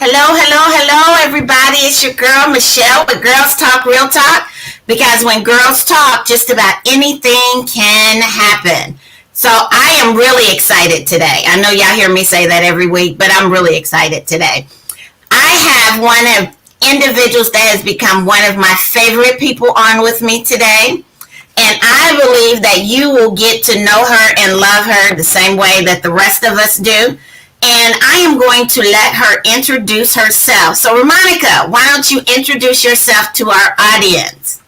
Hello, everybody. It's your girl, Michelle, with Girls Talk Real Talk, because when girls talk, just about anything can happen. So I am really excited today. I know y'all hear me say that every week, but I'm really excited today. I have one of individuals that has become one of my favorite people on with me today. And I believe that you will get to know her and love her the same way that the rest of us do. And I am going to let her introduce herself. So, Ramonica, why don't you introduce yourself to our audience?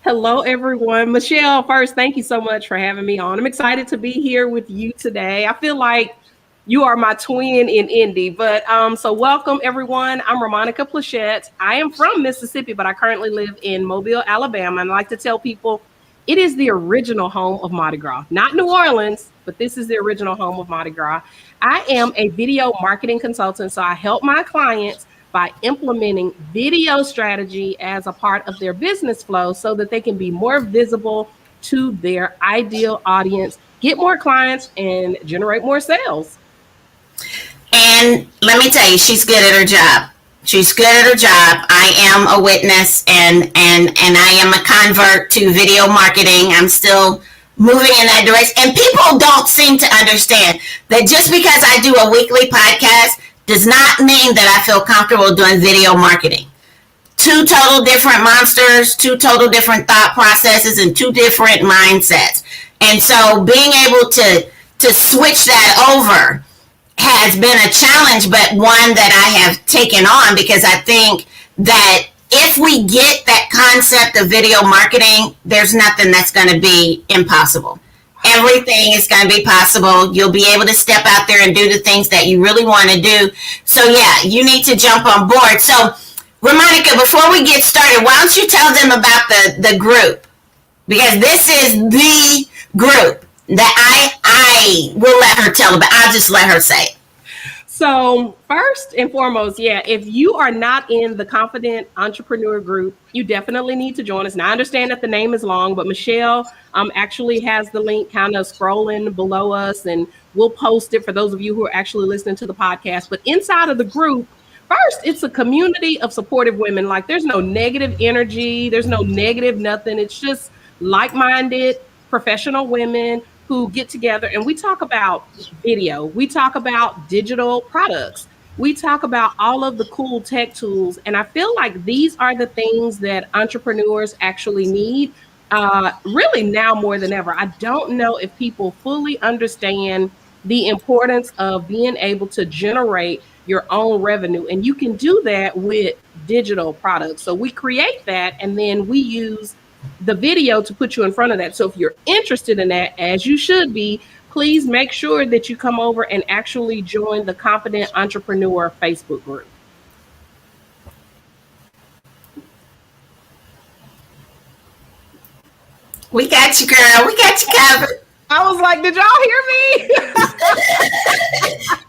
Hello, everyone. Michelle, first, thank you so much for having me on. I'm excited to be here with you today. I feel like you are my twin in Indy, but so welcome, everyone. I'm Ramonica Plishett. I am from Mississippi, but I currently live in Mobile, Alabama. And I like to tell people it is the original home of Mardi Gras, not New Orleans, but this is the original home of Mardi Gras. I am a video marketing consultant, so I help my clients by implementing video strategy as a part of their business flow so that they can be more visible to their ideal audience, get more clients, and generate more sales. And let me tell you, she's good at her job. She's good at her job. I am a witness, and I am a convert to video marketing. I'm still moving in that direction. And people don't seem to understand that just because I do a weekly podcast does not mean that I feel comfortable doing video marketing. Two total different monsters, two total different thought processes, and two different mindsets. And so being able to switch that over has been a challenge, but one that I have taken on, because I think that if we get that concept of video marketing, there's nothing that's going to be impossible. Everything is going to be possible. You'll be able to step out there and do the things that you really want to do. So yeah, you need to jump on board. So Ramonica, before we get started, why don't you tell them about the group? Because this is the group that I will let her tell about. I'll just let her say it. So first and foremost, if you are not in the Confident Entrepreneur group, you definitely need to join us. Now, I understand that the name is long, but Michelle actually has the link kind of scrolling below us, and we'll post it for those of you who are actually listening to the podcast. But inside of the group, first, it's a community of supportive women. Like, there's no negative energy. There's no negative nothing. It's just like-minded professional women who get together and we talk about video. We talk about digital products. We talk about all of the cool tech tools. And I feel like these are the things that entrepreneurs actually need, really now more than ever. I don't know if people fully understand the importance of being able to generate your own revenue. And you can do that with digital products. So we create that, and then we use the video to put you in front of that. So if you're interested in that, as you should be, please make sure that you come over and actually join the Confident Entrepreneur Facebook group. We got you, girl. We got you covered. I was like, did y'all hear me?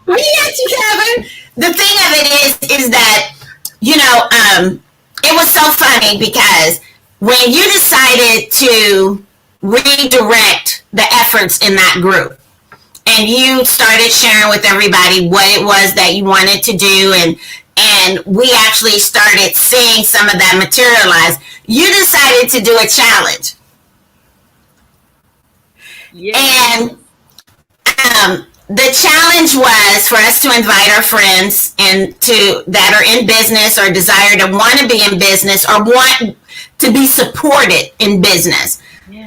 We got you covered. The thing of it is that, it was so funny because when you decided to redirect the efforts in that group and you started sharing with everybody what it was that you wanted to do, and we actually started seeing some of that materialize, you decided to do a challenge. Yes. And the challenge was for us to invite our friends and to that are in business or desire to want to be in business or want to be supported in business,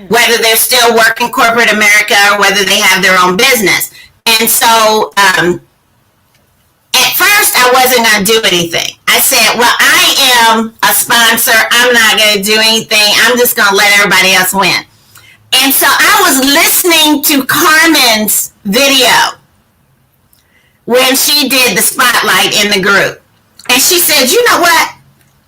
whether they're still working corporate America or whether they have their own business. And so at first I wasn't going to do anything. I said, well, I am a sponsor. I'm not going to do anything. I'm just going to let everybody else win. And so I was listening to Carmen's video when she did the spotlight in the group. And she said, you know what?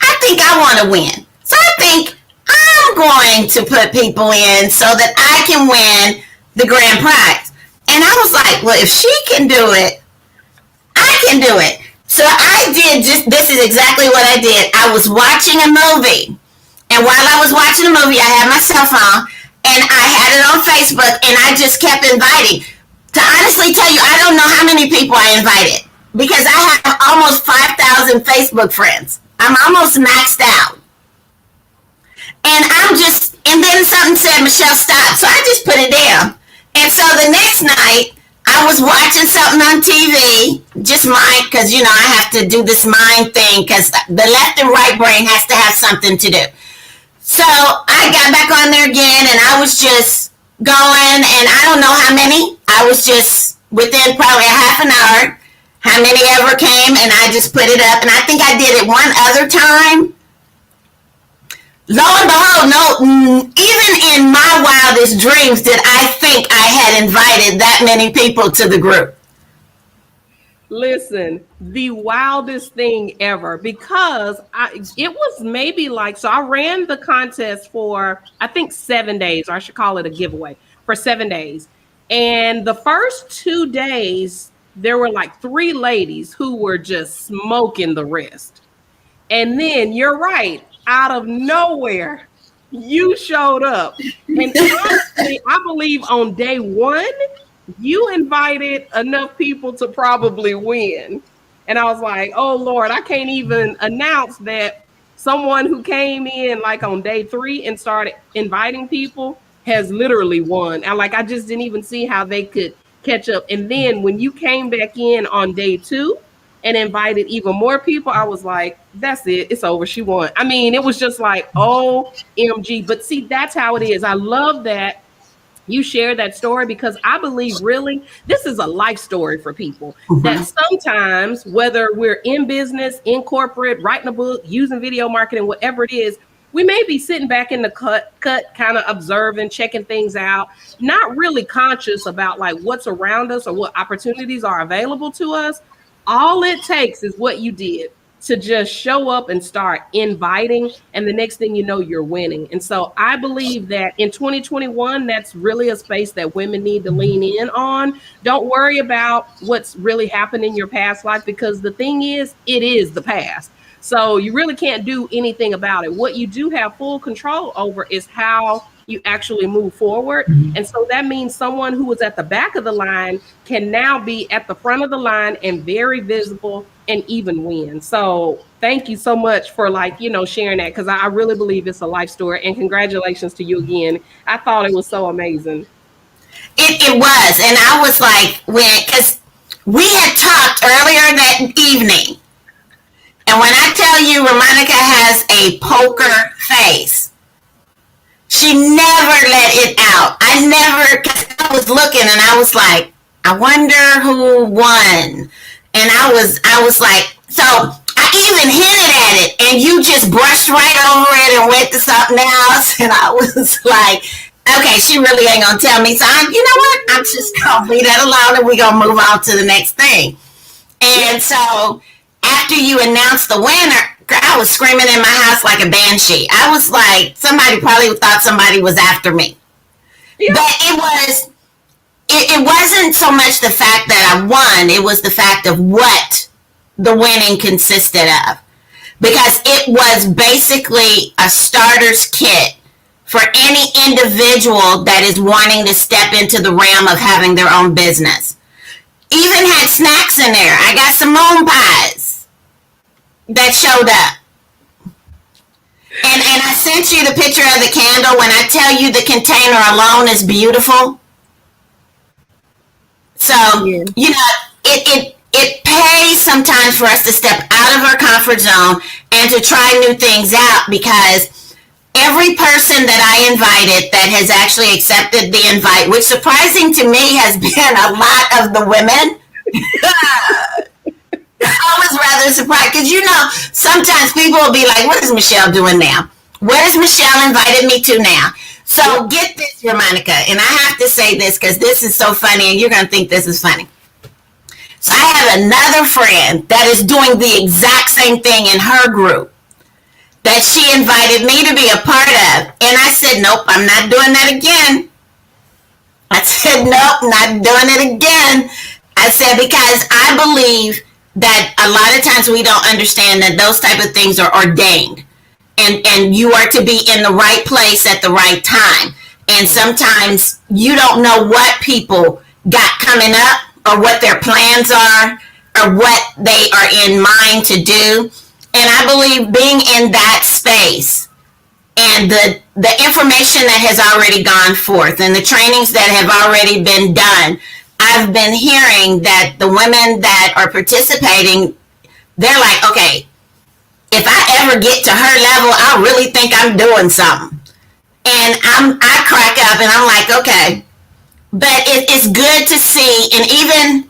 I think I want to win. So I think I'm going to put people in so that I can win the grand prize. And I was like, well, if she can do it, I can do it. So I did this is exactly what I did. I was watching a movie. And while I was watching the movie, I had my cell phone and I had it on Facebook and I just kept inviting. To honestly tell you, I don't know how many people I invited because I have almost 5,000 Facebook friends. I'm almost maxed out. And then something said, Michelle, stop. So I just put it down. And so the next night, I was watching something on TV, just mine, because, I have to do this mind thing because the left and right brain has to have something to do. So I got back on there again and I was just going, and I don't know how many. I was just within probably a half an hour, how many ever came, and I just put it up. And I think I did it one other time. Lo and behold, no, even in my wildest dreams did I think I had invited that many people to the group. Listen, the wildest thing ever, because it was maybe so I ran the contest for, I think, 7 days, or I should call it a giveaway for 7 days. And the first 2 days, there were 3 ladies who were just smoking the rest. And then you're right. Out of nowhere, you showed up. And honestly, I believe on day 1, you invited enough people to probably win. And I was like, oh, Lord, I can't even announce that someone who came in on day 3 and started inviting people has literally won. And I just didn't even see how they could catch up. And then when you came back in on day 2, and invited even more people, I was like, that's it. It's over. She won. I mean, it was just OMG. But see, that's how it is. I love that you shared that story because I believe really this is a life story for people. That sometimes, whether we're in business, in corporate, writing a book, using video marketing, whatever it is, we may be sitting back in the cut, kind of observing, checking things out, not really conscious about what's around us or what opportunities are available to us. All it takes is what you did to just show up and start inviting. And the next thing you know, you're winning. And so I believe that in 2021, that's really a space that women need to lean in on. Don't worry about what's really happened in your past life, because the thing is, it is the past. So you really can't do anything about it. What you do have full control over is how you actually move forward. And so that means someone who was at the back of the line can now be at the front of the line and very visible and even win. So thank you so much for sharing that, because I really believe it's a life story. And congratulations to you again. I thought it was so amazing. It was. And I was because we had talked earlier that evening. And when I tell you Ramonica has a poker face, she never let it out. Because I was looking and I was like, I wonder who won. And I was like, so I even hinted at it and you just brushed right over it and went to something else. And I was like, okay, she really ain't going to tell me. So you know what? I'm just going to leave that alone and we're going to move on to the next thing. And so after you announced the winner, I was screaming in my house like a banshee. I was like, somebody probably thought somebody was after me. Yeah. But it wasn't so much the fact that I won. It was the fact of what the winning consisted of. Because it was basically a starter's kit for any individual that is wanting to step into the realm of having their own business. Even had snacks in there. I got some moon pies that showed up. And I sent you the picture of the candle. When I tell you the container alone is beautiful. So, Yeah. you know, it pays sometimes for us to step out of our comfort zone and to try new things out, because every person that I invited that has actually accepted the invite, which surprising to me has been a lot of the women. I was rather surprised because, sometimes people will be like, what is Michelle doing now? What has Michelle invited me to now? So get this, Ramonica, and I have to say this because this is so funny and you're going to think this is funny. So I have another friend that is doing the exact same thing in her group that she invited me to be a part of. And I said, nope, I'm not doing that again. I said, nope, not doing it again. I said, because I believe that a lot of times we don't understand that those type of things are ordained. And you are to be in the right place at the right time. And sometimes you don't know what people got coming up or what their plans are or what they are in mind to do. And I believe being in that space and the information that has already gone forth and the trainings that have already been done, I've been hearing that the women that are participating, they're like, okay, if I ever get to her level, I really think I'm doing something. And I crack up and I'm like, okay. But it's good to see. And even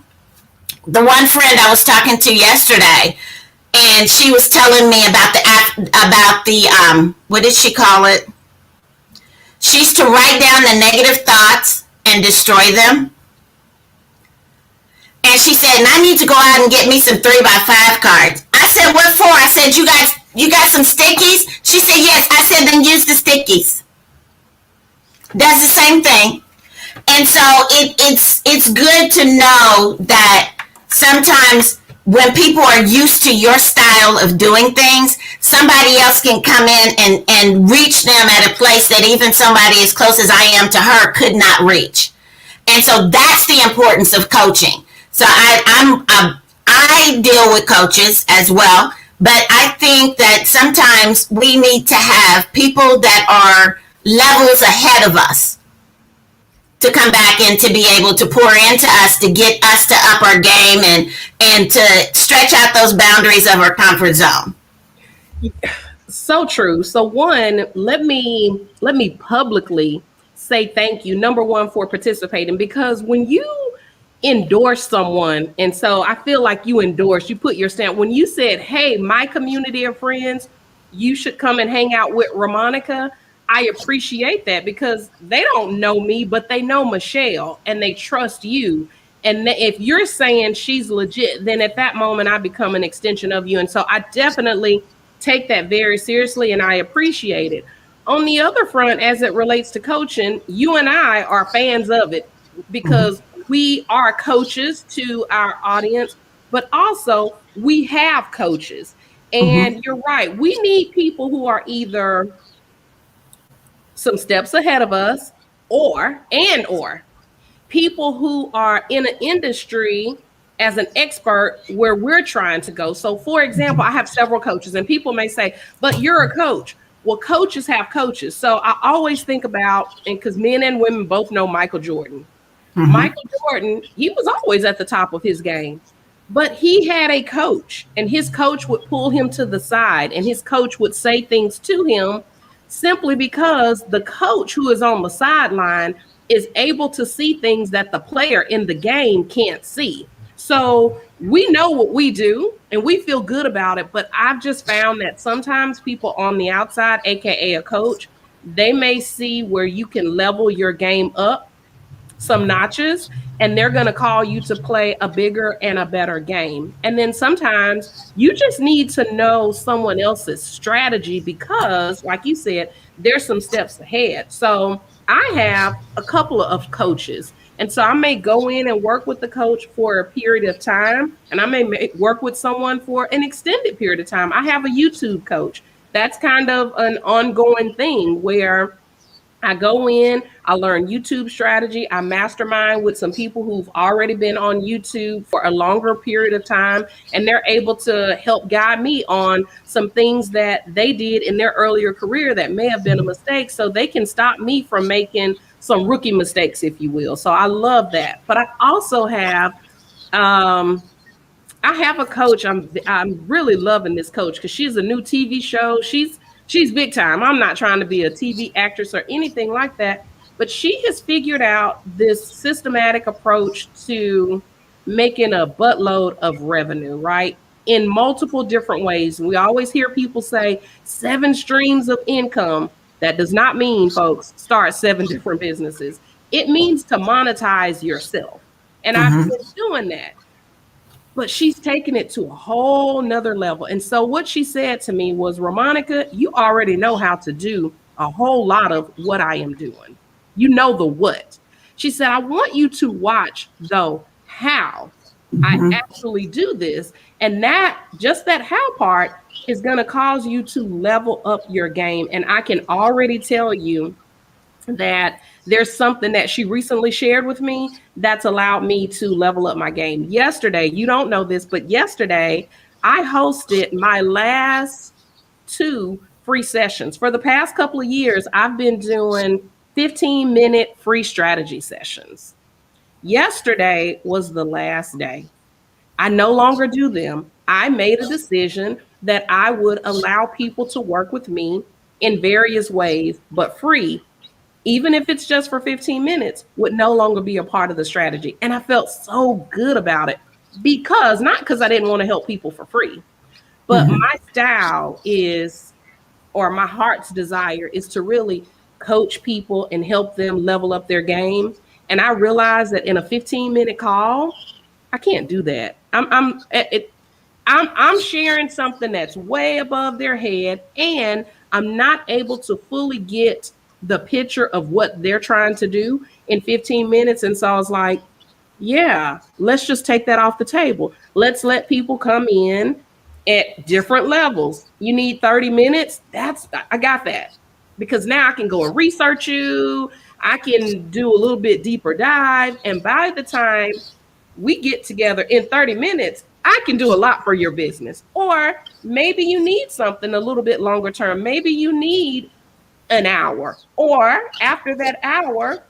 the one friend I was talking to yesterday, and she was telling me about the what did she call it? She's to write down the negative thoughts and destroy them. And she said, and I need to go out and get me some 3x5 cards. I said, what for? I said, you got some stickies? She said, yes. I said, then use the stickies. That's the same thing. And so it's good to know that sometimes when people are used to your style of doing things, somebody else can come in and reach them at a place that even somebody as close as I am to her could not reach. And so that's the importance of coaching. So I deal with coaches as well, but I think that sometimes we need to have people that are levels ahead of us to come back and to be able to pour into us to get us to up our game and to stretch out those boundaries of our comfort zone. So true. So one, let me publicly say thank you, number one, for participating, because when you endorse someone, and so I feel like you put your stamp when you said, hey, my community of friends, you should come and hang out with Ramonica. I appreciate that because they don't know me, but they know Michelle and they trust you. And if you're saying she's legit, then at that moment I become an extension of you. And so I definitely take that very seriously and I appreciate it. On the other front, as it relates to coaching, you and I are fans of it because we are coaches to our audience, but also we have coaches. And you're right. We need people who are either some steps ahead of us or people who are in an industry as an expert where we're trying to go. So for example, I have several coaches and people may say, but you're a coach. Well, coaches have coaches. So I always think about, and because men and women both know Michael Jordan. Michael Jordan, he was always at the top of his game, but he had a coach and his coach would pull him to the side and his coach would say things to him simply because the coach who is on the sideline is able to see things that the player in the game can't see. So we know what we do and we feel good about it, but I've just found that sometimes people on the outside, AKA a coach, they may see where you can level your game up some notches and they're going to call you to play a bigger and a better game. And then sometimes you just need to know someone else's strategy because, like you said, there's some steps ahead. So I have a couple of coaches. And so I may go in and work with the coach for a period of time, and I may work with someone for an extended period of time. I have a YouTube coach. That's kind of an ongoing thing where I go in, I learn YouTube strategy, I mastermind with some people who've already been on YouTube for a longer period of time, and they're able to help guide me on some things that they did in their earlier career that may have been a mistake, so they can stop me from making some rookie mistakes, if you will. So I love that. But I also have I have a coach. I'm really loving this coach because she's a new TV show. She's big time. I'm not trying to be a TV actress or anything like that, but she has figured out this systematic approach to making a buttload of revenue, right? In multiple different ways. We always hear people say 7 streams of income. That does not mean, folks, start 7 different businesses. It means to monetize yourself. And I've been doing that, but she's taken it to a whole nother level. And so what she said to me was, Ramonica, you already know how to do a whole lot of what I am doing. You know the what. She said, I want you to watch, though, how I actually do this. And that, just that how part is going to cause you to level up your game. And I can already tell you that there's something that she recently shared with me that's allowed me to level up my game. Yesterday, you don't know this, but yesterday I hosted my last 2 free sessions. For the past couple of years, I've been doing 15-minute free strategy sessions. Yesterday was the last day. I no longer do them. I made a decision that I would allow people to work with me in various ways, but free, even if it's just for 15 minutes, would no longer be a part of the strategy. And I felt so good about it because, not because I didn't want to help people for free, but my style is, or my heart's desire is to really coach people and help them level up their game. And I realized that in a 15-minute call, I can't do that. I'm sharing something that's way above their head, and I'm not able to fully get the picture of what they're trying to do in 15 minutes. And so I was like, yeah, let's just take that off the table. Let's let people come in at different levels. You need 30 minutes. I got that, because now I can go and research you. I can do a little bit deeper dive. And by the time we get together in 30 minutes, I can do a lot for your business. Or maybe you need something a little bit longer term. Maybe you need an hour, or after that hour,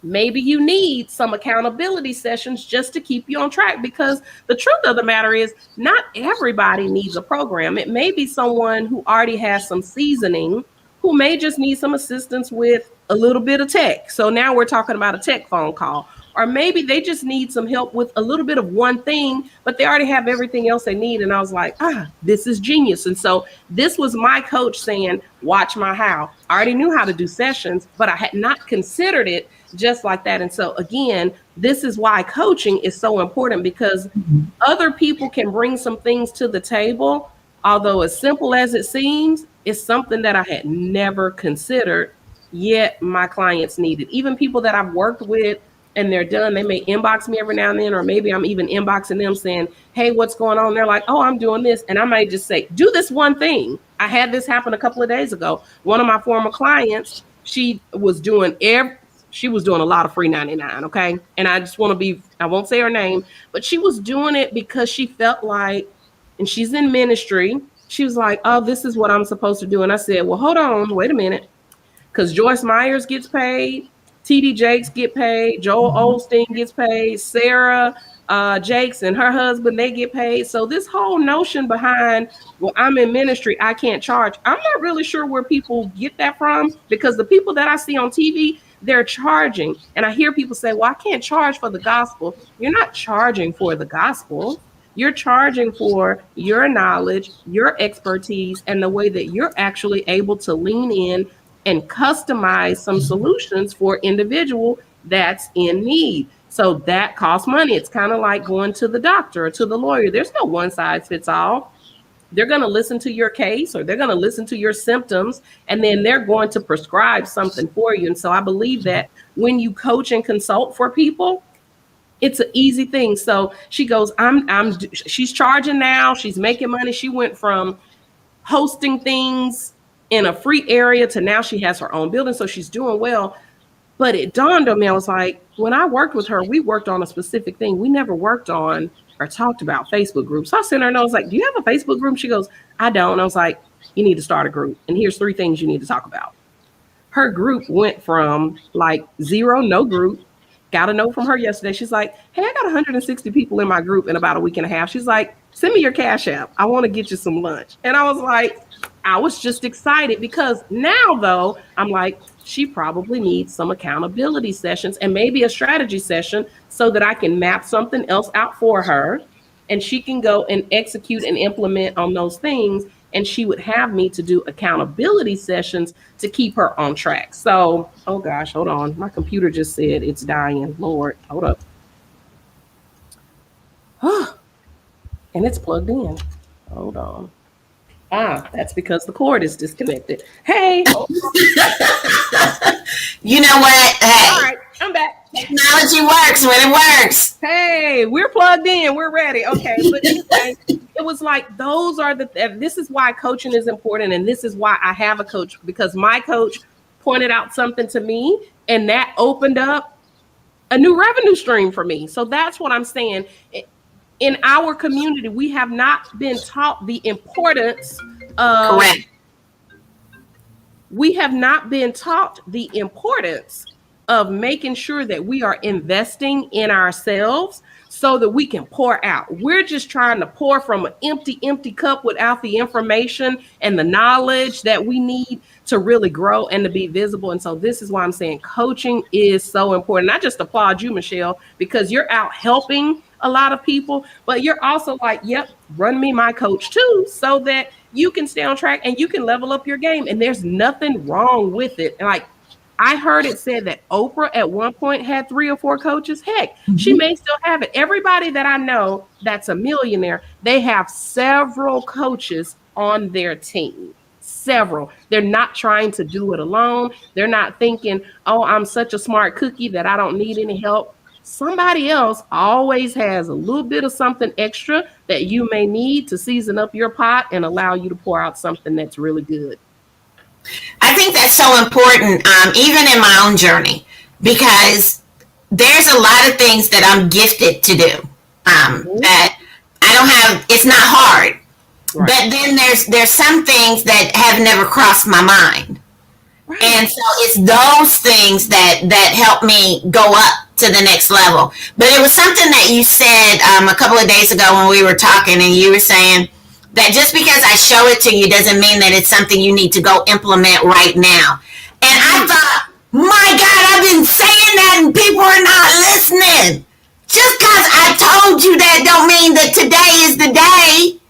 maybe you need some accountability sessions just to keep you on track. Because the truth of the matter is, not everybody needs a program. It may be someone who already has some seasoning, who may just need some assistance with a little bit of tech. So now we're talking about a tech phone call. Or maybe they just need some help with a little bit of one thing, but they already have everything else they need. And I was like, this is genius. And so this was my coach saying, watch my how. I already knew how to do sessions, but I had not considered it just like that. And so again, this is why coaching is so important, because other people can bring some things to the table. Although as simple as it seems, it's something that I had never considered, yet my clients need it. Even people that I've worked with and they're done, they may inbox me every now and then, or maybe I'm even inboxing them saying, hey, what's going on? They're like, oh, I'm doing this. And I might just say, do this one thing. I had this happen a couple of days ago. One of my former clients, she was doing a lot of free 99. Okay. And I won't say her name, but she was doing it because she felt like, and she's in ministry, she was like, oh, this is what I'm supposed to do. And I said, well, hold on, wait a minute. Because Joyce Myers gets paid, TD Jakes get paid, Joel Osteen gets paid, Sarah Jakes and her husband, they get paid. So this whole notion behind, well, I'm in ministry, I can't charge, I'm not really sure where people get that from, because the people that I see on TV, they're charging. And I hear people say, well, I can't charge for the gospel. You're not charging for the gospel. You're charging for your knowledge, your expertise, and the way that you're actually able to lean in and customize some solutions for individual that's in need. So that costs money. It's kind of like going to the doctor or to the lawyer. There's no one size fits all. They're going to listen to your case, or they're going to listen to your symptoms, and then they're going to prescribe something for you. And so I believe that when you coach and consult for people, it's an easy thing. So she goes, she's charging now. She's making money. She went from hosting things in a free area to now she has her own building. So she's doing well. But it dawned on me, I was like, when I worked with her, we worked on a specific thing. We never worked on or talked about Facebook groups. So I sent her a note. I was like, do you have a Facebook group? She goes, I don't. And I was like, you need to start a group. And here's 3 things you need to talk about. her group went from like 0, no group. Got a note from her yesterday. She's like, hey, I got 160 people in my group in about a week and a half. She's like, send me your Cash App. I want to get you some lunch. And I was like, I was just excited because now, though, I'm like, she probably needs some accountability sessions and maybe a strategy session so that I can map something else out for her and she can go and execute and implement on those things. And she would have me to do accountability sessions to keep her on track. So, oh gosh, hold on. My computer just said it's dying. Lord, hold up. And it's plugged in. Hold on. That's because the cord is disconnected. Hey. You know what? Hey. All right, I'm back. Technology works when it works. Hey, we're plugged in. We're ready. Okay. But anyway, it was like, this is why coaching is important. And this is why I have a coach, because my coach pointed out something to me and that opened up a new revenue stream for me. So that's what I'm saying. In our community, we have not been taught the importance of. Correct. We have not been taught the importance of making sure that we are investing in ourselves so that we can pour out. We're just trying to pour from an empty cup without the information and the knowledge that we need to really grow and to be visible. And so this is why I'm saying coaching is so important. I just applaud you, Michelle, because you're out helping a lot of people, but you're also like, yep, run me my coach too, so that you can stay on track and you can level up your game. And there's nothing wrong with it. And like, I heard it said that Oprah at one point had 3 or 4 coaches. Heck, she may still have it. Everybody that I know that's a millionaire, they have several coaches on their team. Several. They're not trying to do it alone. They're not thinking, oh, I'm such a smart cookie that I don't need any help. Somebody else always has a little bit of something extra that you may need to season up your pot and allow you to pour out something that's really good. I think that's so important, even in my own journey, because there's a lot of things that I'm gifted to do that I don't have. It's not hard, right. But then there's some things that have never crossed my mind, right. And so it's those things that help me go up to the next level. But it was something that you said a couple of days ago when we were talking, and you were saying that just because I show it to you doesn't mean that it's something you need to go implement right now. And I thought, my God, I've been saying that and people are not listening. Just because I told you that don't mean that today is the day.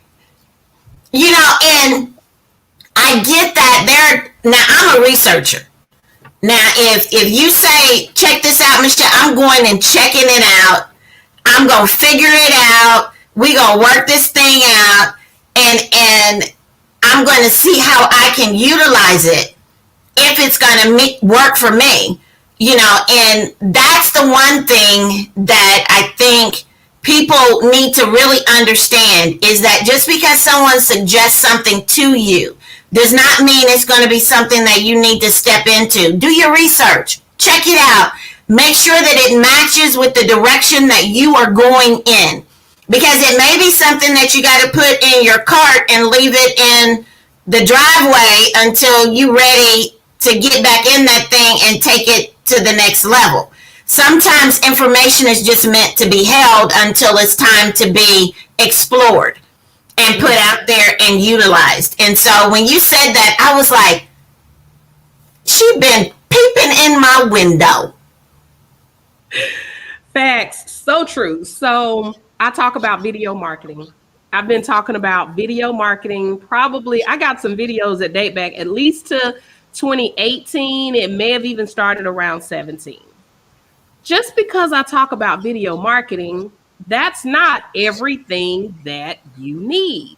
You know, and I get that. Now, I'm a researcher. Now, if you say, check this out, Michelle, I'm going and checking it out. I'm going to figure it out. We're going to work this thing out. And I'm going to see how I can utilize it if it's going to work for me, you know. And that's the one thing that I think people need to really understand, is that just because someone suggests something to you does not mean it's going to be something that you need to step into. Do your research, check it out, make sure that it matches with the direction that you are going in. Because it may be something that you got to put in your cart and leave it in the driveway until you're ready to get back in that thing and take it to the next level. Sometimes information is just meant to be held until it's time to be explored and put out there and utilized. And so when you said that, I was like, she's been peeping in my window. Facts. So true. So I talk about video marketing. I've been talking about video marketing. Probably, I got some videos that date back at least to 2018. It may have even started around 17. Just because I talk about video marketing, that's not everything that you need.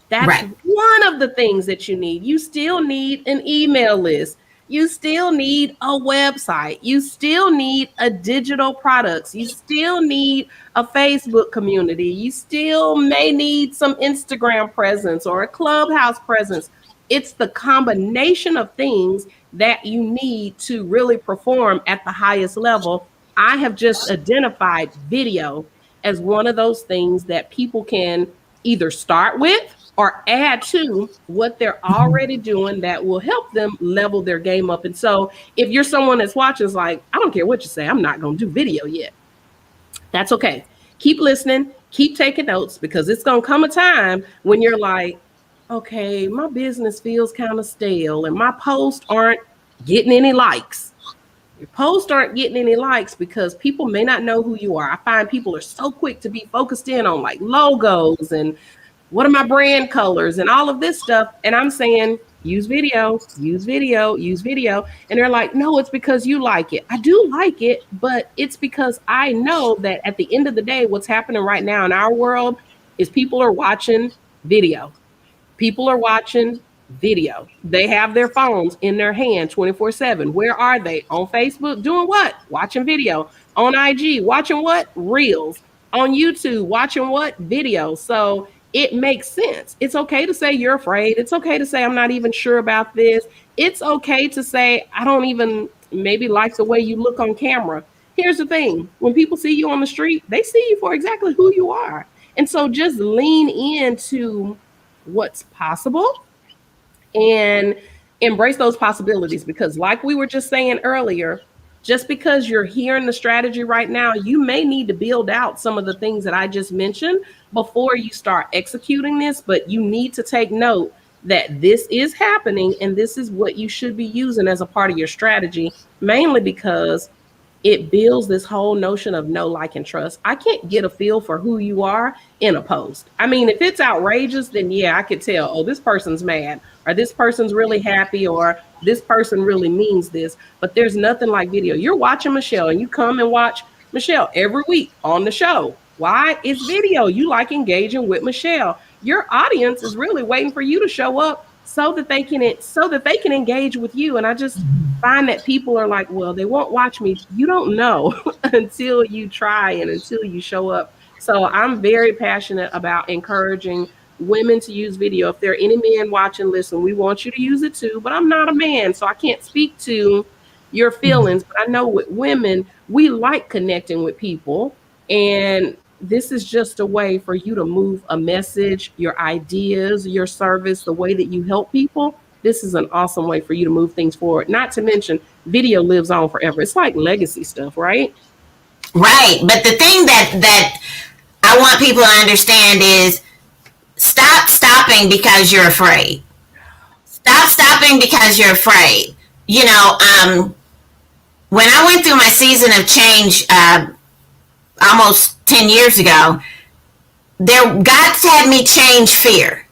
That's right. One of the things that you need. You still need an email list. You still need a website. You still need a digital products. You still need a Facebook community. You still may need some Instagram presence or a Clubhouse presence. It's the combination of things that you need to really perform at the highest level. I have just identified video as one of those things that people can either start with or add to what they're already doing that will help them level their game up. And so if you're someone that's watching, is like, I don't care what you say, I'm not going to do video yet. That's okay. Keep listening, keep taking notes, because it's going to come a time when you're like, okay, my business feels kind of stale and my posts aren't getting any likes. Your posts aren't getting any likes because people may not know who you are. I find people are so quick to be focused in on like logos and what are my brand colors and all of this stuff. And I'm saying, use video, use video, use video. And they're like, no, it's because you like it. I do like it, but it's because I know that at the end of the day, what's happening right now in our world is people are watching video. People are watching video. They have their phones in their hand 24/7. Where are they? On Facebook, doing what? Watching video. On IG, watching what? Reels. On YouTube, watching what? Video. So it makes sense. It's okay to say you're afraid. It's okay to say I'm not even sure about this. It's okay to say I don't even maybe like the way you look on camera. Here's the thing. When people see you on the street, they see you for exactly who you are. And so just lean into what's possible and embrace those possibilities, because like we were just saying earlier, just because you're hearing the strategy right now, you may need to build out some of the things that I just mentioned before you start executing this. But you need to take note that this is happening and this is what you should be using as a part of your strategy, mainly because it builds this whole notion of know, like, and trust. I can't get a feel for who you are in a post. I mean, if it's outrageous, then yeah, I could tell, oh, this person's mad, or this person's really happy, or this person really means this. But there's nothing like video. You're watching Michelle and you come and watch Michelle every week on the show. Why? It's video. You like engaging with Michelle. Your audience is really waiting for you to show up so that they can engage with you. And I just find that people are like, well, they won't watch me. You don't know until you try and until you show up. So I'm very passionate about encouraging women to use video. If there are any men watching, listen, we want you to use it too, but I'm not a man, so I can't speak to your feelings. But I know with women, we like connecting with people, and this is just a way for you to move a message, your ideas, your service, the way that you help people. This is an awesome way for you to move things forward. Not to mention, video lives on forever. It's like legacy stuff, right? Right. But the thing that I want people to understand is stop stopping because you're afraid. Stop stopping because you're afraid. You know, when I went through my season of change almost 10 years ago, God had me change fear.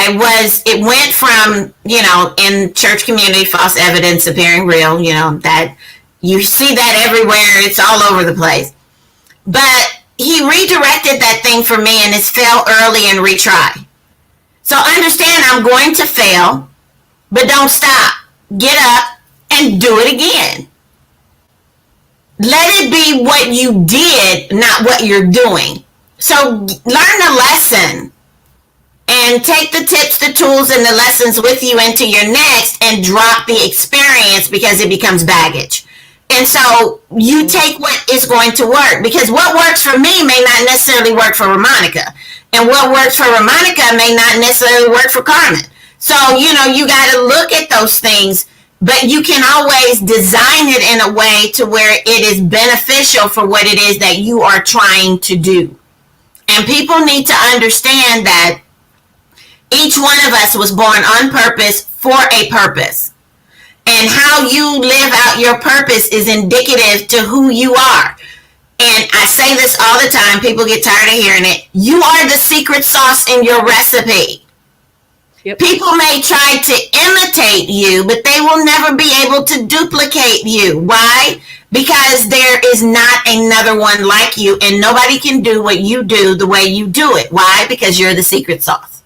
It went from, you know, in church community, false evidence appearing real, you know, that you see that everywhere. It's all over the place. But he redirected that thing for me, and it's fail early and retry. So understand I'm going to fail, but don't stop. Get up and do it again. Let it be what you did, not what you're doing. So learn the lesson and take the tips, the tools, and the lessons with you into your next, and drop the experience because it becomes baggage. And so you take what is going to work, because what works for me may not necessarily work for Ramonica. And what works for Ramonica may not necessarily work for Carmen. So, you know, you got to look at those things, but you can always design it in a way to where it is beneficial for what it is that you are trying to do. And people need to understand that each one of us was born on purpose for a purpose. And how you live out your purpose is indicative to who you are. And I say this all the time, people get tired of hearing it. You are the secret sauce in your recipe. Yep. People may try to imitate you, but they will never be able to duplicate you. Why? Because there is not another one like you, and nobody can do what you do the way you do it. Why? Because you're the secret sauce.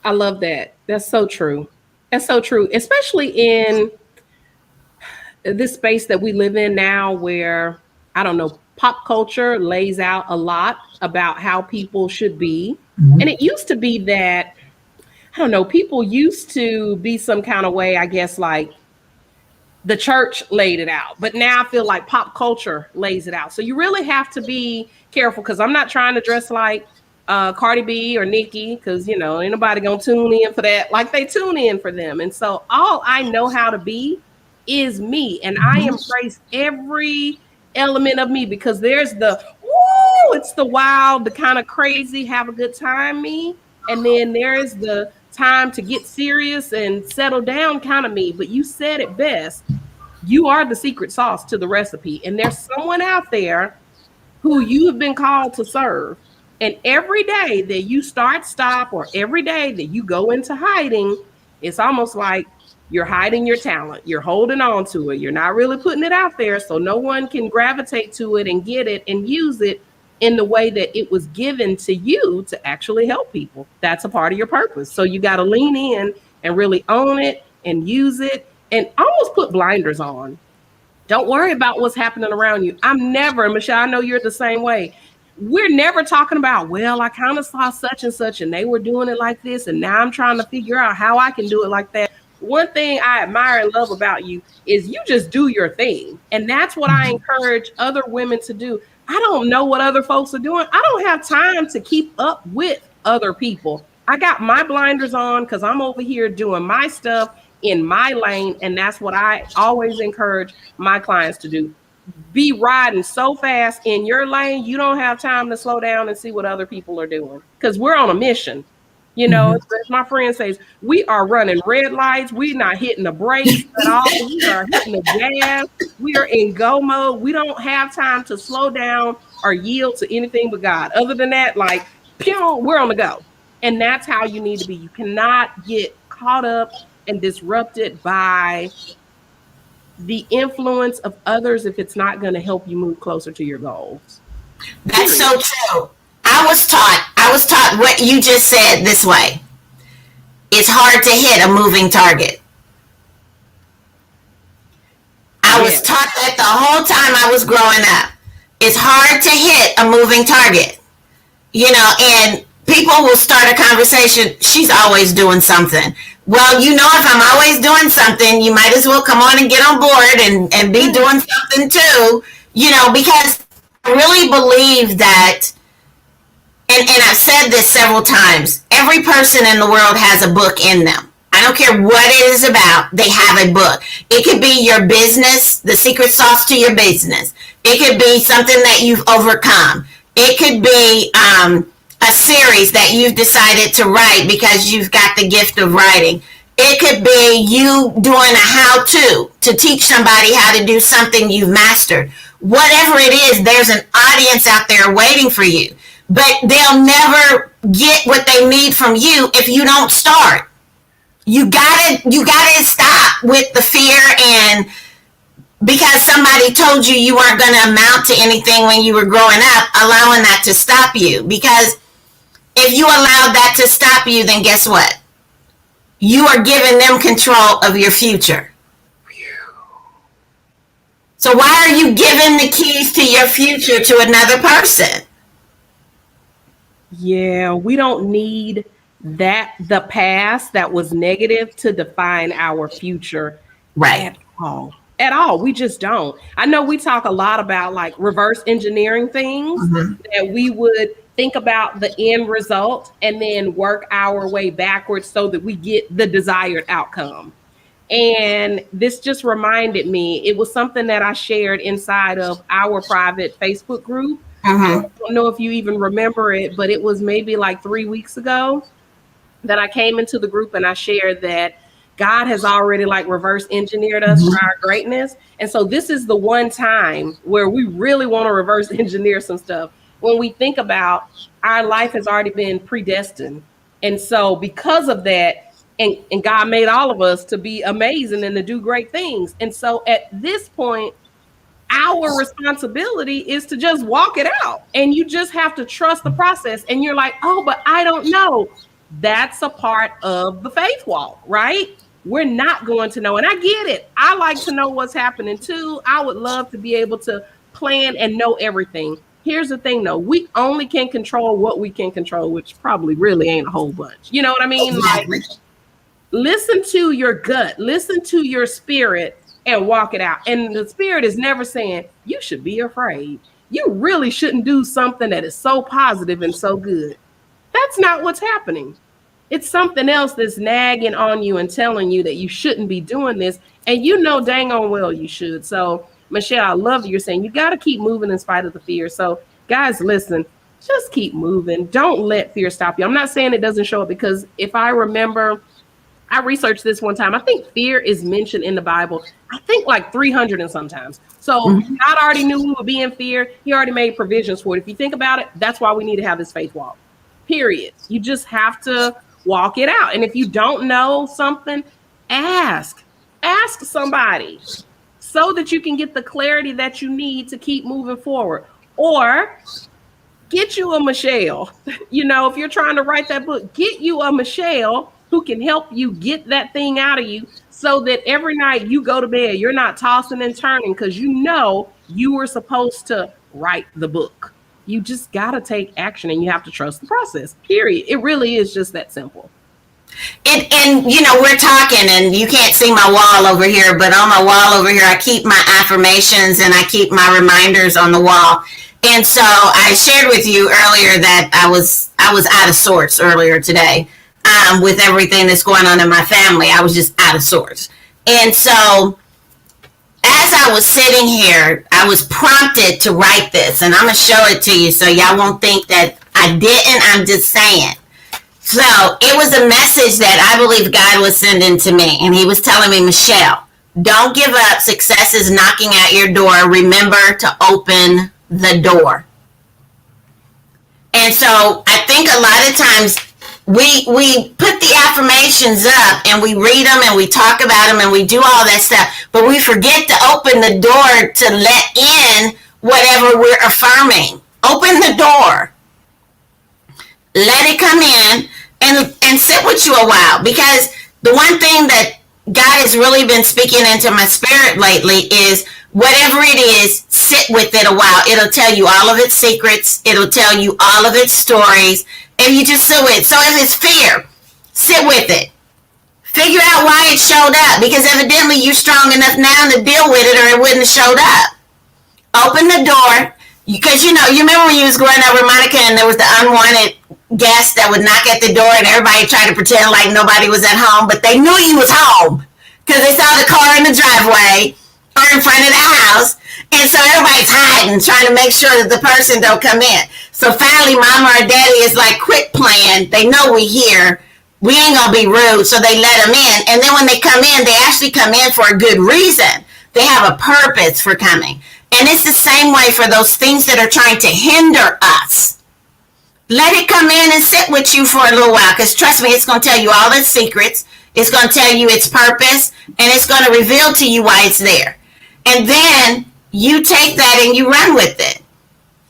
I love that. That's so true. That's so true, especially in this space that we live in now where, I don't know, pop culture lays out a lot about how people should be. Mm-hmm. And it used to be that, I don't know, people used to be some kind of way, I guess, like the church laid it out. But now I feel like pop culture lays it out. So you really have to be careful, because I'm not trying to dress like Cardi B or Nicki, because ain't nobody gonna tune in for that like they tune in for them. And so all I know how to be is me, and I embrace every element of me, because there's the it's the wild, the kind of crazy, have a good time me, and then there's the time to get serious and settle down kind of me. But you said it best. You are the secret sauce to the recipe, and there's someone out there who you have been called to serve. And every day that you stop, or every day that you go into hiding, it's almost like you're hiding your talent. You're holding on to it. You're not really putting it out there, so no one can gravitate to it and get it and use it in the way that it was given to you to actually help people. That's a part of your purpose. So you got to lean in and really own it and use it, and almost put blinders on. Don't worry about what's happening around you. I'm never, Michelle, I know you're the same way. We're never talking about, well, I kind of saw such and such and they were doing it like this, and now I'm trying to figure out how I can do it like that. One thing I admire and love about you is you just do your thing. And that's what I encourage other women to do. I don't know what other folks are doing. I don't have time to keep up with other people. I got my blinders on because I'm over here doing my stuff in my lane. And that's what I always encourage my clients to do. Be riding so fast in your lane, you don't have time to slow down and see what other people are doing, because we're on a mission. As my friend says, we are running red lights. We're not hitting the brakes at all. We are hitting the gas. We are in go mode. We don't have time to slow down or yield to anything but God. Other than that, like, pew, we're on the go. And that's how you need to be. You cannot get caught up and disrupted by the influence of others if it's not going to help you move closer to your goals. That's so true. I was taught what you just said this way. It's hard to hit a moving target. I was taught that the whole time I was growing up. It's hard to hit a moving target. And people will start a conversation. She's always doing something. Well, if I'm always doing something, you might as well come on and get on board and be doing something too, because I really believe that, and I've said this several times, every person in the world has a book in them. I don't care what it is about, they have a book. It could be your business, the secret sauce to your business. It could be something that you've overcome. It could be a series that you've decided to write because you've got the gift of writing. It could be you doing a how-to teach somebody how to do something you've mastered. Whatever it is, there's an audience out there waiting for you. But they'll never get what they need from you if you don't start. You gotta stop with the fear, and because somebody told you you weren't going to amount to anything when you were growing up, allowing that to stop you. Because if you allowed that to stop you, then guess what? You are giving them control of your future. So why are you giving the keys to your future to another person? Yeah, we don't need the past that was negative to define our future. Right. At all. We just don't. I know we talk a lot about like reverse engineering things, that we would think about the end result and then work our way backwards so that we get the desired outcome. And this just reminded me, it was something that I shared inside of our private Facebook group. I don't know if you even remember it, but it was maybe like 3 weeks ago that I came into the group and I shared that God has already like reverse engineered us for our greatness. And so this is the one time where we really want to reverse engineer some stuff. When we think about our life has already been predestined. And so because of that, and God made all of us to be amazing and to do great things. And so at this point, our responsibility is to just walk it out. And you just have to trust the process. And you're like, oh, but I don't know. That's a part of the faith walk, right? We're not going to know. And I get it. I like to know what's happening too. I would love to be able to plan and know everything. Here's the thing though. We only can control what we can control, which probably really ain't a whole bunch. You know what I mean? Like, listen to your gut, listen to your spirit and walk it out. And the spirit is never saying you should be afraid. You really shouldn't do something that is so positive and so good. That's not what's happening. It's something else that's nagging on you and telling you that you shouldn't be doing this. And you know dang on well you should. So, Michelle, I love that you're saying you got to keep moving in spite of the fear. So, guys, listen, just keep moving. Don't let fear stop you. I'm not saying it doesn't show up, because if I remember, I researched this one time. I think fear is mentioned in the Bible, I think like 300 and sometimes. So God already knew we would be in fear. He already made provisions for it. If you think about it, that's why we need to have this faith walk. Period. You just have to walk it out. And if you don't know something, ask somebody so that you can get the clarity that you need to keep moving forward. Or get you a Michelle. You know, if you're trying to write that book, get you a Michelle who can help you get that thing out of you, so that every night you go to bed, you're not tossing and turning because you know you were supposed to write the book. You just got to take action, and you have to trust the process, period. It really is just that simple. And you know, we're talking and you can't see my wall over here, but on my wall over here, I keep my affirmations and I keep my reminders on the wall. And so I shared with you earlier that I was out of sorts earlier today. With everything that's going on in my family, I was just out of sorts. And so as I was sitting here, I was prompted to write this, and I'm going to show it to you so y'all won't think that I didn't. I'm just saying. So it was a message that I believe God was sending to me, and he was telling me, Michelle, don't give up. Success is knocking at your door. Remember to open the door. And so I think a lot of times we put the affirmations up and we read them and we talk about them and we do all that stuff, but we forget to open the door to let in whatever we're affirming. Open the door. Let it come in and sit with you a while, because the one thing that God has really been speaking into my spirit lately is whatever it is, sit with it a while. It'll tell you all of its secrets. It'll tell you all of its stories. And you just sit with it. So if it's fear, sit with it. Figure out why it showed up, because evidently you're strong enough now to deal with it, or it wouldn't have showed up. Open the door, because you know, you remember when you was growing up with Monica and there was the unwanted guest that would knock at the door and everybody tried to pretend like nobody was at home, but they knew you was home because they saw the car in the driveway or in front of the house. And so everybody's hiding, trying to make sure that the person don't come in. So finally, mama or daddy is like, quit playing. They know we here. We ain't going to be rude. So they let them in. And then when they come in, they actually come in for a good reason. They have a purpose for coming. And it's the same way for those things that are trying to hinder us. Let it come in and sit with you for a little while. Because trust me, it's going to tell you all its secrets. It's going to tell you its purpose. And it's going to reveal to you why it's there. And then you take that and you run with it.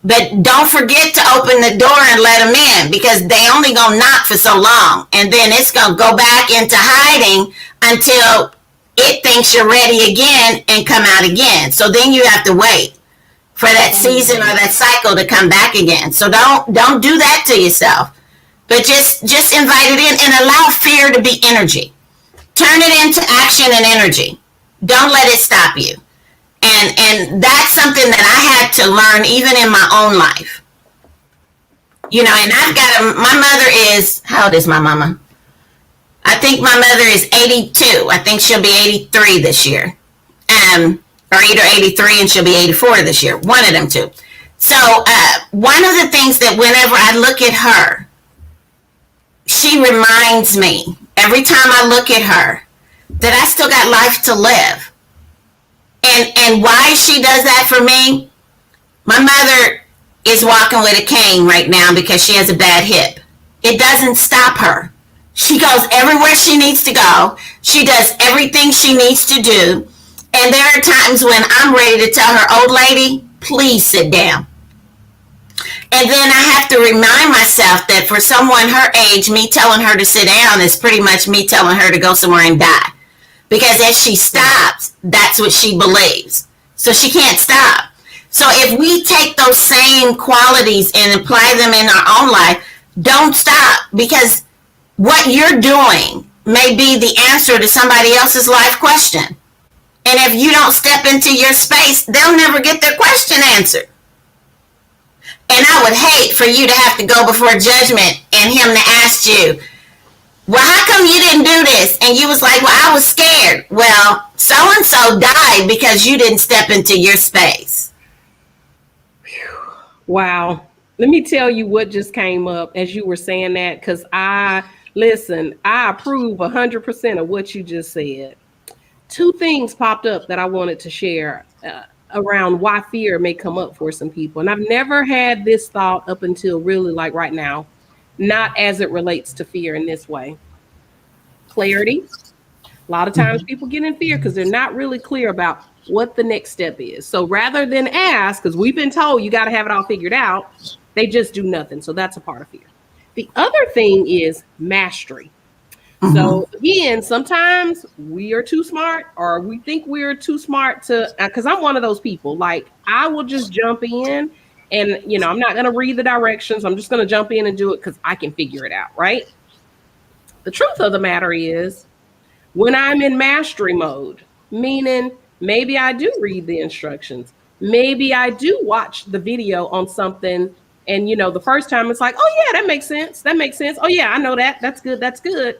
But don't forget to open the door and let them in, because they only gonna knock for so long, and then it's gonna go back into hiding until it thinks you're ready again and come out again. So then you have to wait for that season or that cycle to come back again. So don't do that to yourself, but just invite it in and allow fear to be energy. Turn it into action and energy. Don't let it stop you. And that's something that I had to learn even in my own life. You know, and my mother is, how old is my mama? I think my mother is 82. I think she'll be 83 this year. Or either 83 and she'll be 84 this year. One of them two. So one of the things that whenever I look at her, she reminds me every time I look at her that I still got life to live. And why she does that for me, my mother is walking with a cane right now because she has a bad hip. It doesn't stop her. She goes everywhere she needs to go. She does everything she needs to do. And there are times when I'm ready to tell her, old lady, please sit down. And then I have to remind myself that for someone her age, me telling her to sit down is pretty much me telling her to go somewhere and die. Because if she stops, that's what she believes. So she can't stop. So if we take those same qualities and apply them in our own life, don't stop. Because what you're doing may be the answer to somebody else's life question. And if you don't step into your space, they'll never get their question answered. And I would hate for you to have to go before judgment and him to ask you, well, how come you didn't do this? And you was like, well, I was scared. Well, so-and-so died because you didn't step into your space. Wow. Let me tell you what just came up as you were saying that, because I approve 100% of what you just said. Two things popped up that I wanted to share around why fear may come up for some people. And I've never had this thought up until really like right now, not as it relates to fear in this way. Clarity. A lot of times people get in fear because they're not really clear about what the next step is. So rather than ask, because we've been told you got to have it all figured out, they just do nothing. So that's a part of fear. The other thing is mastery. So again, sometimes we are too smart, or we think we're too smart to, because I'm one of those people, like I will just jump in and, you know, I'm not going to read the directions. I'm just going to jump in and do it because I can figure it out, right? The truth of the matter is, when I'm in mastery mode, meaning maybe I do read the instructions, maybe I do watch the video on something, and, you know, the first time it's like, oh yeah, that makes sense. That makes sense. Oh yeah, I know that. That's good. That's good.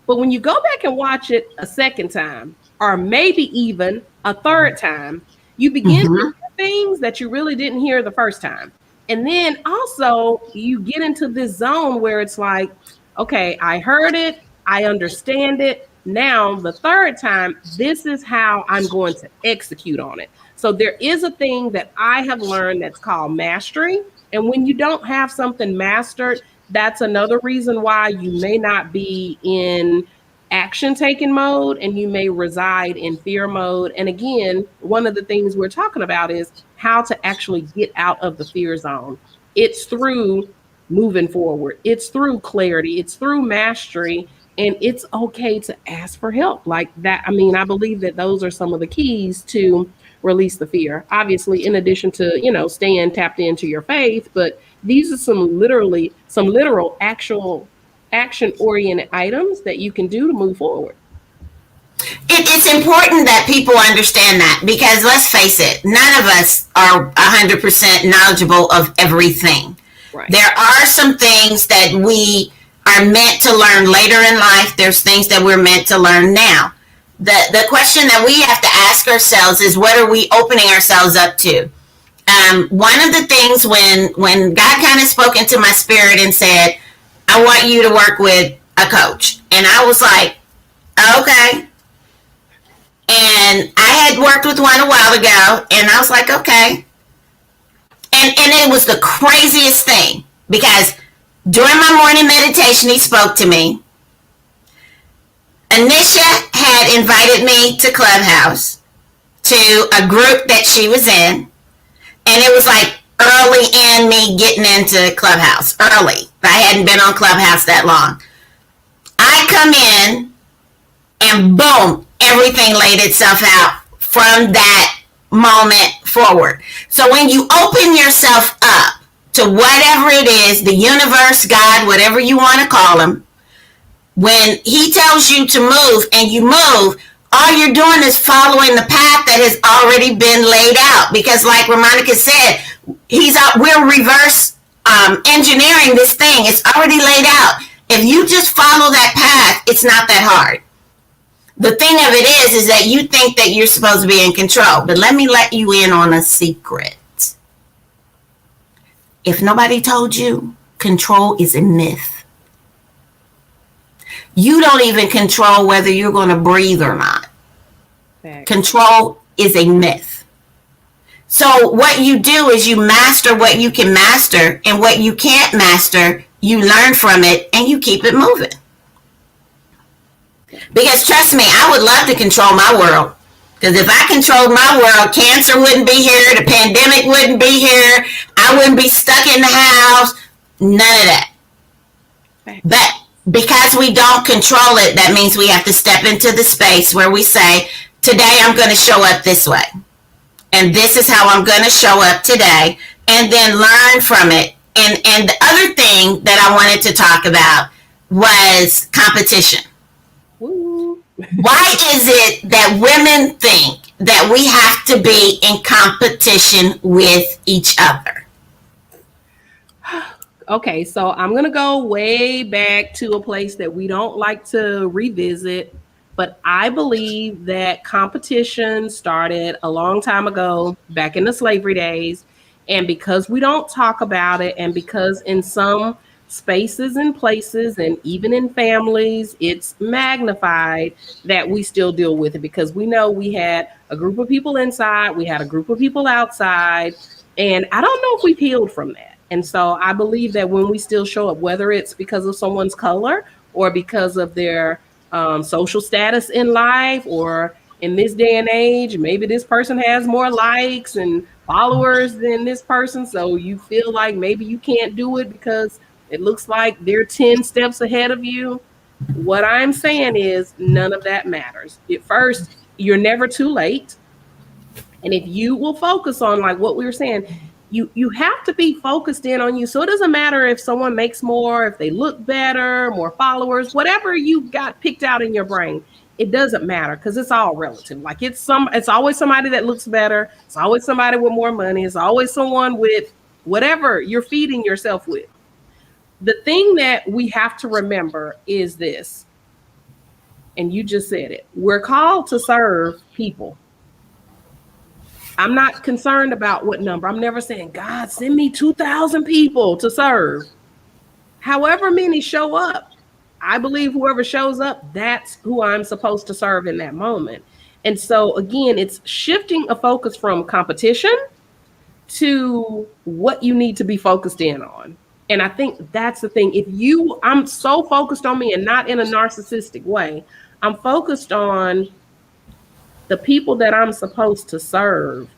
But when you go back and watch it a second time, or maybe even a third time, you begin to hear things that you really didn't hear the first time. And then also you get into this zone where it's like, okay, I heard it, I understand it. Now, the third time, this is how I'm going to execute on it. So there is a thing that I have learned that's called mastery. And when you don't have something mastered, that's another reason why you may not be in action taking mode and you may reside in fear mode. And again, one of the things we're talking about is how to actually get out of the fear zone. It's through moving forward. It's through clarity. It's through mastery. And it's okay to ask for help like that. I mean, I believe that those are some of the keys to release the fear. Obviously, in addition to, you know, staying tapped into your faith, but these are some literal actual action-oriented items that you can do to move forward. It's important that people understand that, because let's face it, none of us are 100% knowledgeable of everything. Right. There are some things that we are meant to learn later in life. There's things that we're meant to learn now. The question that we have to ask ourselves is, what are we opening ourselves up to? One of the things when God kind of spoke into my spirit and said, I want you to work with a coach. And I was like, okay. And I had worked with one a while ago, and I was like, okay. And it was the craziest thing, because during my morning meditation, he spoke to me. Anisha had invited me to Clubhouse, to a group that she was in. And it was like early in me getting into Clubhouse, early. I hadn't been on Clubhouse that long. I come in and boom, everything laid itself out from that moment forward. So when you open yourself up to whatever it is, the universe, God, whatever you want to call him, when he tells you to move and you move, all you're doing is following the path that has already been laid out. Because like Ramonica said, we're reverse engineering this thing. It's already laid out. If you just follow that path, it's not that hard. The thing of it is that you think that you're supposed to be in control. But let me let you in on a secret. If nobody told you, control is a myth. You don't even control whether you're going to breathe or not. Thanks. Control is a myth. So what you do is you master what you can master, and what you can't master, you learn from it and you keep it moving. Because trust me, I would love to control my world. Because if I controlled my world, cancer wouldn't be here, the pandemic wouldn't be here, I wouldn't be stuck in the house, none of that. Thanks. But because we don't control it, that means we have to step into the space where we say, today I'm going to show up this way. And this is how I'm going to show up today. And then learn from it. And the other thing that I wanted to talk about was competition. Woo. Why is it that women think that we have to be in competition with each other? Okay, so I'm going to go way back to a place that we don't like to revisit, but I believe that competition started a long time ago, back in the slavery days. And because we don't talk about it, and because in some spaces and places, and even in families, it's magnified, that we still deal with it, because we know we had a group of people inside, we had a group of people outside, and I don't know if we've healed from that. And so I believe that when we still show up, whether it's because of someone's color or because of their social status in life, or in this day and age, maybe this person has more likes and followers than this person. So you feel like maybe you can't do it because it looks like they're 10 steps ahead of you. What I'm saying is none of that matters. At first, you're never too late. And if you will focus on, like what we were saying, you have to be focused in on you. So it doesn't matter if someone makes more, if they look better, more followers, whatever you got picked out in your brain, it doesn't matter, because it's all relative. Like it's always somebody that looks better. It's always somebody with more money. It's always someone with whatever you're feeding yourself with. The thing that we have to remember is this, and you just said it. We're called to serve people. I'm not concerned about what number. I'm never saying, God, send me 2,000 people to serve. However many show up, I believe whoever shows up, that's who I'm supposed to serve in that moment. And so, again, it's shifting a focus from competition to what you need to be focused in on. And I think that's the thing. I'm so focused on me, and not in a narcissistic way, I'm focused on the people that I'm supposed to serve.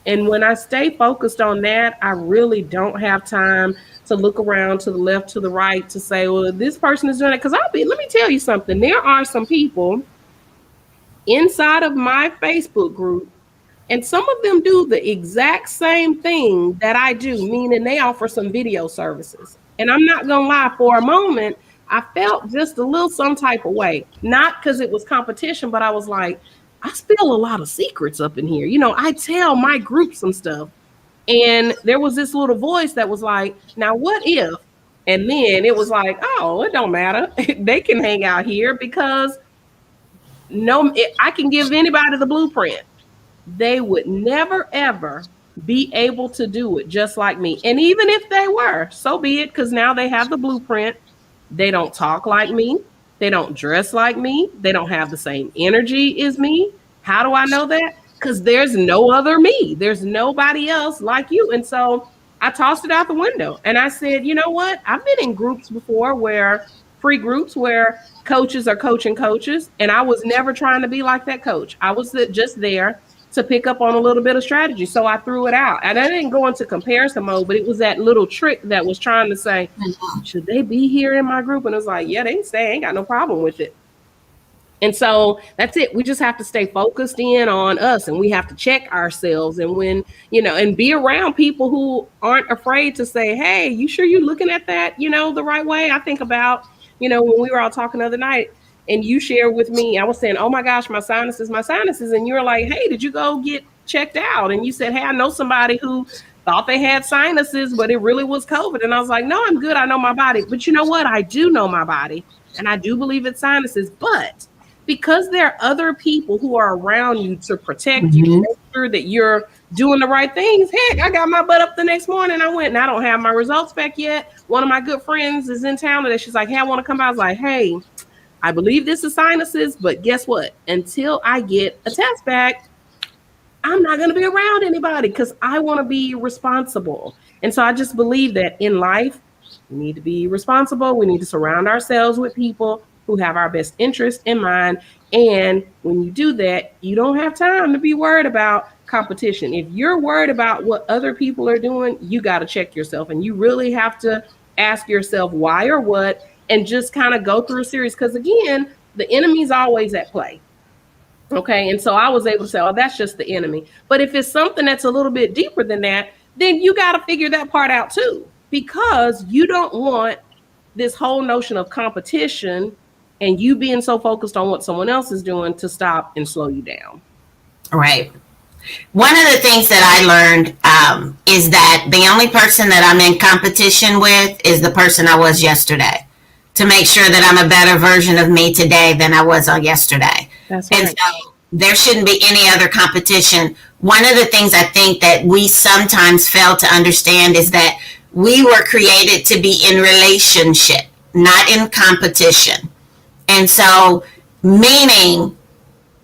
And when I stay focused on that, I really don't have time to look around to the left, to the right, to say, well, this person is doing it. Because let me tell you something. There are some people inside of my Facebook group, and some of them do the exact same thing that I do, meaning they offer some video services. And I'm not going to lie, for a moment, I felt just a little some type of way. Not because it was competition, but I was like, I spill a lot of secrets up in here. I tell my group some stuff. And there was this little voice that was like, now what if? And then it was like, oh, it don't matter. They can hang out here because I can give anybody the blueprint. They would never, ever be able to do it just like me. And even if they were, so be it, because now they have the blueprint. They don't talk like me. They don't dress like me. They don't have the same energy as me. How do I know that? Because there's no other me. There's nobody else like you. And so I tossed it out the window and I said, you know what? I've been in groups before, free groups where coaches are coaching coaches. And I was never trying to be like that coach. I was just there to pick up on a little bit of strategy. So I threw it out. And I didn't go into comparison mode, but it was that little trick that was trying to say, should they be here in my group? And it was like, yeah, they say, I ain't got no problem with it. And so that's it. We just have to stay focused in on us, and we have to check ourselves. And when, and be around people who aren't afraid to say, hey, you sure you're looking at that, the right way? I think about, when we were all talking the other night, and you shared with me, I was saying, oh my gosh, my sinuses. And you were like, hey, did you go get checked out? And you said, hey, I know somebody who thought they had sinuses, but it really was COVID. And I was like, no, I'm good. I know my body. But you know what? I do know my body, and I do believe it's sinuses. But because there are other people who are around you to protect you, to make sure that you're doing the right things. Heck, I got my butt up the next morning. I went, and I don't have my results back yet. One of my good friends is in town today. She's like, hey, I want to come by. I was like, hey, I believe this is sinuses, but guess what? Until I get a test back, I'm not going to be around anybody because I want to be responsible. And so I just believe that in life, we need to be responsible. We need to surround ourselves with people who have our best interest in mind. And when you do that, you don't have time to be worried about competition. If you're worried about what other people are doing, you got to check yourself, and you really have to ask yourself why or what, and just kind of go through a series. Because again, the enemy's always at play. Okay. And so I was able to say, oh, that's just the enemy. But if it's something that's a little bit deeper than that, then you got to figure that part out too, because you don't want this whole notion of competition and you being so focused on what someone else is doing to stop and slow you down. Right. One of the things that I learned is that the only person that I'm in competition with is the person I was yesterday, to make sure that I'm a better version of me today than I was on yesterday. That's And right. so there shouldn't be any other competition. One of the things I think that we sometimes fail to understand is that we were created to be in relationship, not in competition. And so, meaning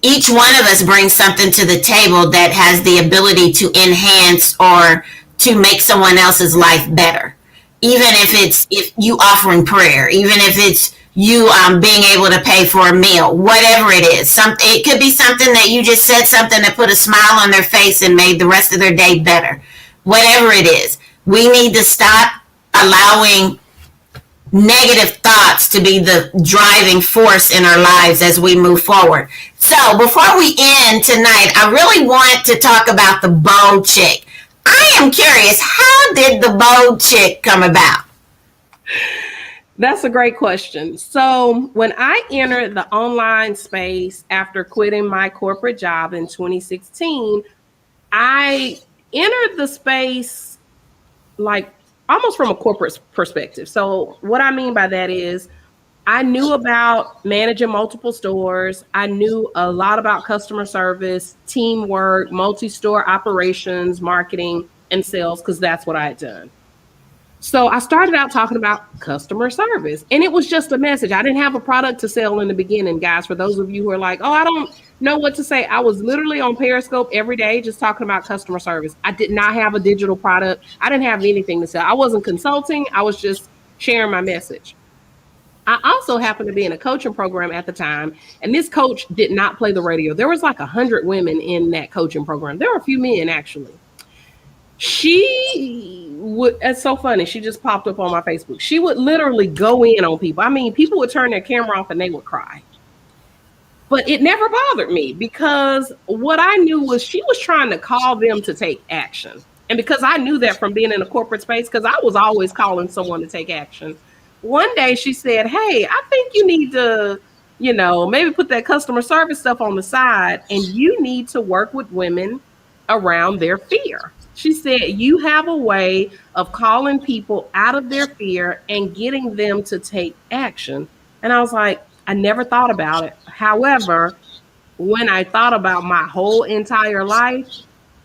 each one of us brings something to the table that has the ability to enhance or to make someone else's life better. Even if you offering prayer, even if it's you being able to pay for a meal, whatever it is. It could be something that you just said something that put a smile on their face and made the rest of their day better. Whatever it is, we need to stop allowing negative thoughts to be the driving force in our lives as we move forward. So before we end tonight, I really want to talk about the bold chick. I am curious, how did the bold chick come about? That's a great question. So, when I entered the online space after quitting my corporate job in 2016, I entered the space like almost from a corporate perspective. So, what I mean by that is I knew about managing multiple stores. I knew a lot about customer service, teamwork, multi store operations, marketing, and sales, because that's what I had done. So I started out talking about customer service, and it was just a message. I didn't have a product to sell in the beginning, guys. For those of you who are like, oh, I don't know what to say, I was literally on Periscope every day just talking about customer service. I did not have a digital product. I didn't have anything to sell. I wasn't consulting. I was just sharing my message. I also happened to be in a coaching program at the time, and this coach did not play the radio. There was like 100 women in that coaching program. There were a few men actually. She would, it's so funny, she just popped up on my Facebook. She would literally go in on people. I mean, people would turn their camera off and they would cry. But it never bothered me because what I knew was she was trying to call them to take action. And because I knew that from being in a corporate space, because I was always calling someone to take action. One day she said, hey, I think you need to, maybe put that customer service stuff on the side, and you need to work with women around their fear. She said, you have a way of calling people out of their fear and getting them to take action. And I was like, I never thought about it. However, when I thought about my whole entire life,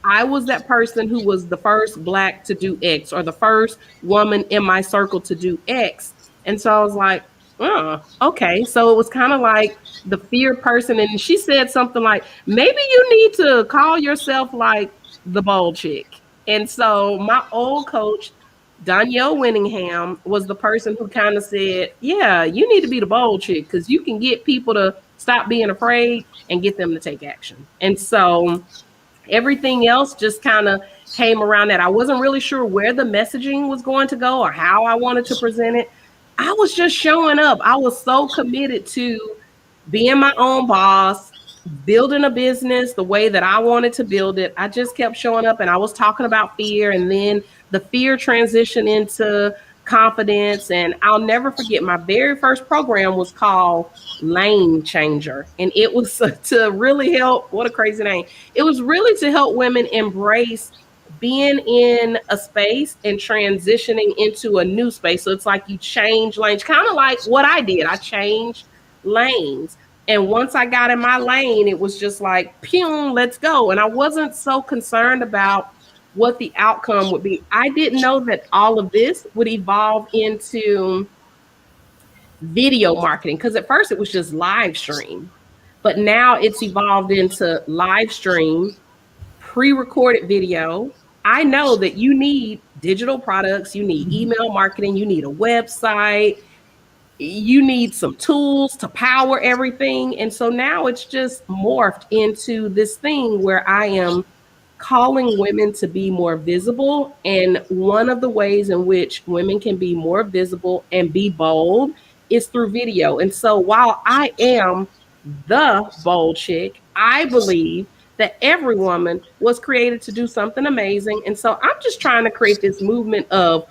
I was that person who was the first Black to do X, or the first woman in my circle to do X. And so I was like, oh, okay. So it was kind of like the fear person. And she said something like, maybe you need to call yourself like the bold chick. And so my old coach, Danielle Winningham, was the person who kind of said, yeah, you need to be the bold chick because you can get people to stop being afraid and get them to take action. And so everything else just kind of came around that. I wasn't really sure where the messaging was going to go or how I wanted to present it. I was just showing up. I was so committed to being my own boss, building a business the way that I wanted to build it. I just kept showing up, and I was talking about fear, and then the fear transitioned into confidence. And I'll never forget, my very first program was called Lane Changer, and it was to really help, what a crazy name, it was really to help women embrace being in a space and transitioning into a new space. So it's like you change lanes, kind of like what I did. I changed lanes. And once I got in my lane, it was just like, pew, let's go. And I wasn't so concerned about what the outcome would be. I didn't know that all of this would evolve into video marketing, because at first it was just live stream. But now it's evolved into live stream, pre-recorded video. I know that you need digital products, you need email marketing, you need a website, you need some tools to power everything. And so now it's just morphed into this thing where I am calling women to be more visible. And one of the ways in which women can be more visible and be bold is through video. And so while I am the bold chick, I believe that every woman was created to do something amazing. And so I'm just trying to create this movement of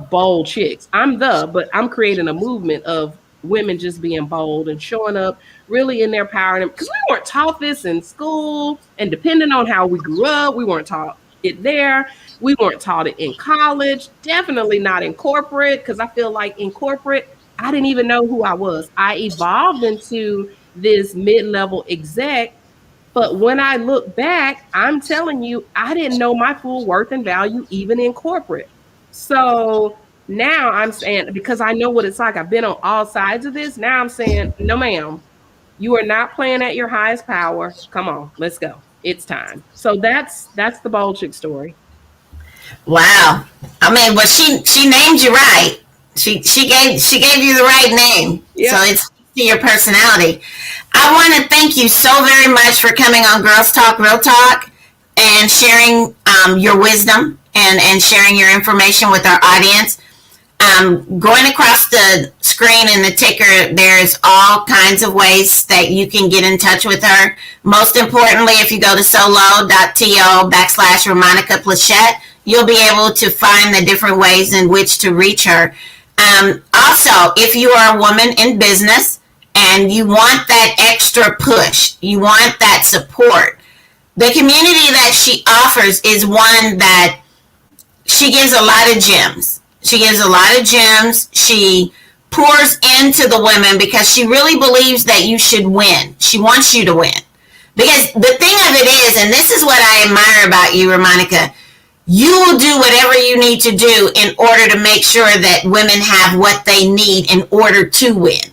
bold chicks. But I'm creating a movement of women just being bold and showing up really in their power. Because we weren't taught this in school, and depending on how we grew up, we weren't taught it there. We weren't taught it in college, definitely not in corporate, because I feel like in corporate, I didn't even know who I was. I evolved into this mid-level exec, but when I look back, I'm telling you, I didn't know my full worth and value even in corporate. So now I'm saying, because I know what it's like, I've been on all sides of this. Now I'm saying, no, ma'am, you are not playing at your highest power. Come on, let's go. It's time. So that's the bold chick story. Wow. I mean, but she named you right. She gave you the right name. Yep. So it's your personality. I want to thank you so very much for coming on Girls Talk Real Talk and sharing your wisdom and sharing your information with our audience. Going across the screen in the ticker, there's all kinds of ways that you can get in touch with her. Most importantly, if you go to solo.to/Ramonica Plishett, you'll be able to find the different ways in which to reach her. Also, if you are a woman in business and you want that extra push, you want that support, the community that she offers is one that she gives a lot of gems. She gives a lot of gems. She pours into the women because she really believes that you should win. She wants you to win. Because the thing of it is, and this is what I admire about you, Ramonica, you will do whatever you need to do in order to make sure that women have what they need in order to win.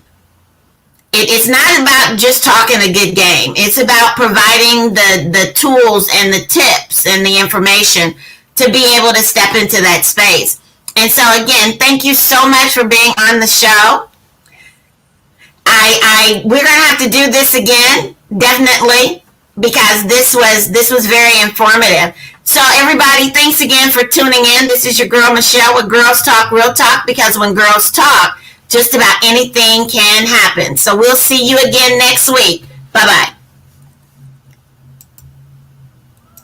It's not about just talking a good game. It's about providing the tools and the tips and the information to be able to step into that space. And so again, thank you so much for being on the show. We're gonna have to do this again, definitely, because this was very informative. So everybody, thanks again for tuning in. This is your girl Michelle with Girls Talk Real Talk, because when girls talk, just about anything can happen. So we'll see you again next week. Bye-bye.